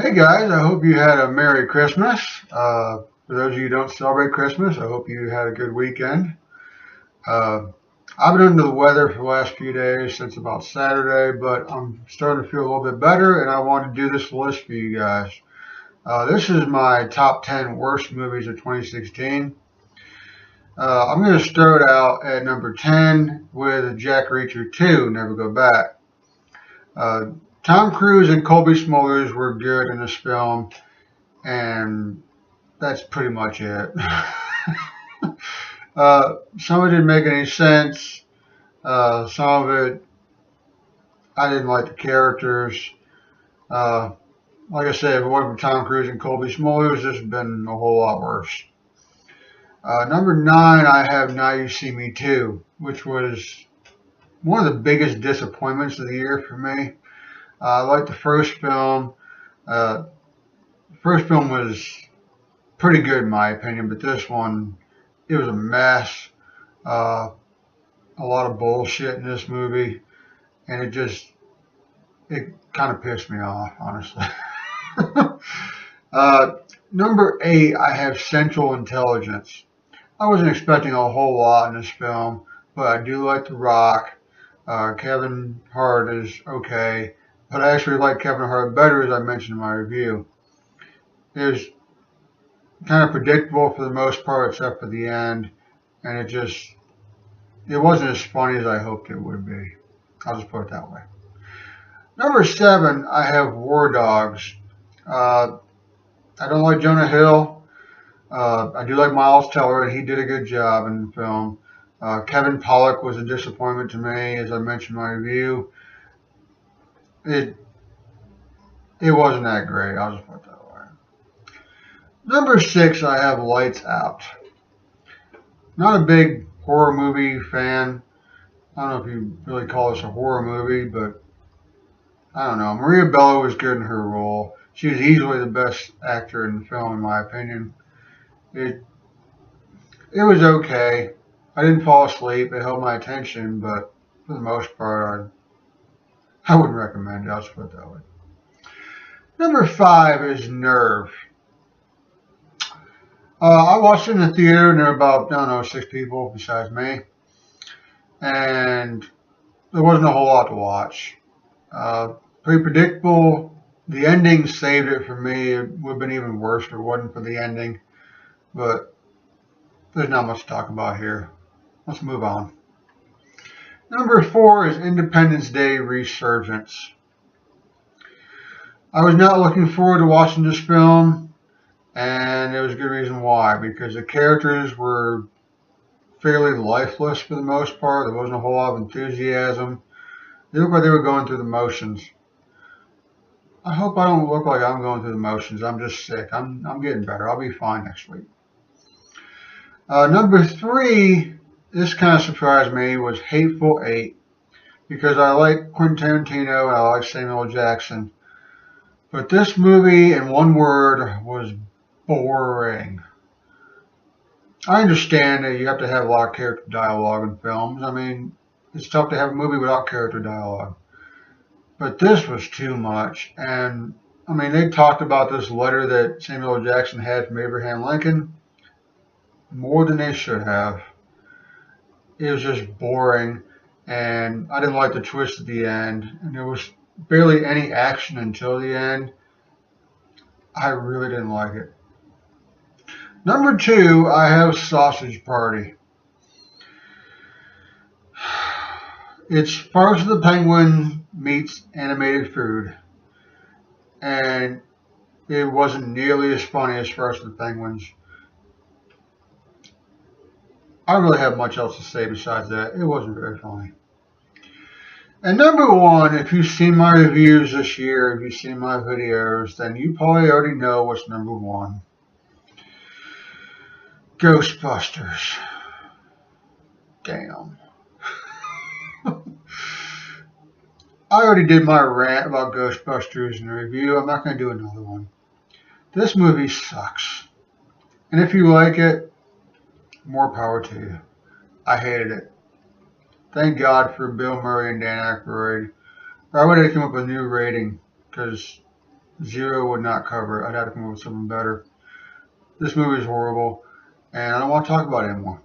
Hey guys, I hope you had a Merry Christmas. For those of you who don't celebrate Christmas, I hope you had a good weekend. Uh, I've been under the weather for the last few days since about Saturday, but I'm starting to feel a little bit better, and I want to do this list for you guys. This is my top 10 worst movies of 2016. I'm going to start out at number 10 with Jack Reacher 2, Never Go Back. Uh, Tom Cruise and Colby Smulders were good in this film, and that's pretty much it. Some of it didn't make any sense. Some of it, I didn't like the characters. Uh, like I said, if it wasn't for Tom Cruise and Colby Smulders, this would have been a whole lot worse. Number 9, I have Now You See Me Too, which was one of the biggest disappointments of the year for me. I liked the first film. Uh, the first film was pretty good in my opinion, but this one, it was a mess. Uh, a lot of bullshit in this movie, and it kind of pissed me off, honestly. uh, Number 8, I have Central Intelligence. I wasn't expecting a whole lot in this film, but I do like The Rock. Kevin Hart is okay, but I actually like Kevin Hart better, as I mentioned in my review. It was kind of predictable for the most part, except for the end, and it wasn't as funny as I hoped it would be. I'll just put it that way. Number 7, I have War Dogs. Uh, I don't like Jonah Hill. I do like Miles Teller, and he did a good job in the film. Kevin Pollak was a disappointment to me, as I mentioned in my review. It it wasn't that great. I'll just put it that way. Number 6, I have Lights Out. Not a big horror movie fan. I don't know if you really call this a horror movie, but I don't know. Maria Bello was good in her role. She was easily the best actor in the film, in my opinion. It it was okay. I didn't fall asleep. It held my attention, but for the most part, I wouldn't recommend it. I'll just put it that way. Number 5 is Nerve. I watched it in the theater, and there were about, I don't know, 6 people besides me, and there wasn't a whole lot to watch. Pretty predictable. The ending saved it for me. It would have been even worse if it wasn't for the ending, but there's not much to talk about here. Let's move on. Number 4 is Independence Day Resurgence. I was not looking forward to watching this film, and there was a good reason why, because the characters were fairly lifeless for the most part. There wasn't a whole lot of enthusiasm. They looked like they were going through the motions. I hope I don't look like I'm going through the motions. I'm just sick. I'm getting better. I'll be fine next week. Number 3, this kind of surprised me, was Hateful Eight, because I like Quentin Tarantino and I like Samuel L. Jackson. But this movie, in one word, was boring. I understand that you have to have a lot of character dialogue in films. I mean, it's tough to have a movie without character dialogue. But this was too much. And, I mean, they talked about this letter that Samuel L. Jackson had from Abraham Lincoln more than they should have. It was just boring. And I didn't like the twist at the end. And there was barely any action until the end. I really didn't like it. Number 2, I have Sausage Party. It's Farce of the Penguin meets animated food, and it wasn't nearly as funny as Farce of the Penguins. I don't really have much else to say besides that. It wasn't very funny. And number 1, if you've seen my reviews this year, if you've seen my videos, then you probably already know what's number 1. Ghostbusters. Damn. I already did my rant about Ghostbusters in the review. I'm not going to do another one. This movie sucks. And if you like it, more power to you. I hated it. Thank God for Bill Murray and Dan Aykroyd. I would have come up with a new rating, because Zero would not cover it. I'd have to come up with something better. This movie is horrible, and I don't want to talk about it anymore.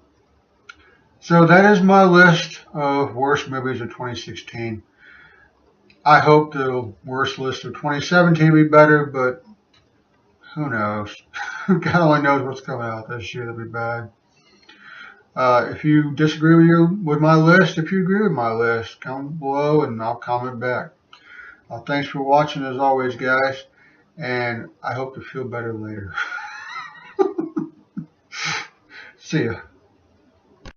So that is my list of worst movies of 2016. I hope the worst list of 2017 will be better, but who knows? God only knows what's coming out this year that'll be bad. If you disagree with my list, if you agree with my list, comment below and I'll comment back. Thanks for watching as always, guys, and I hope to feel better later. See ya.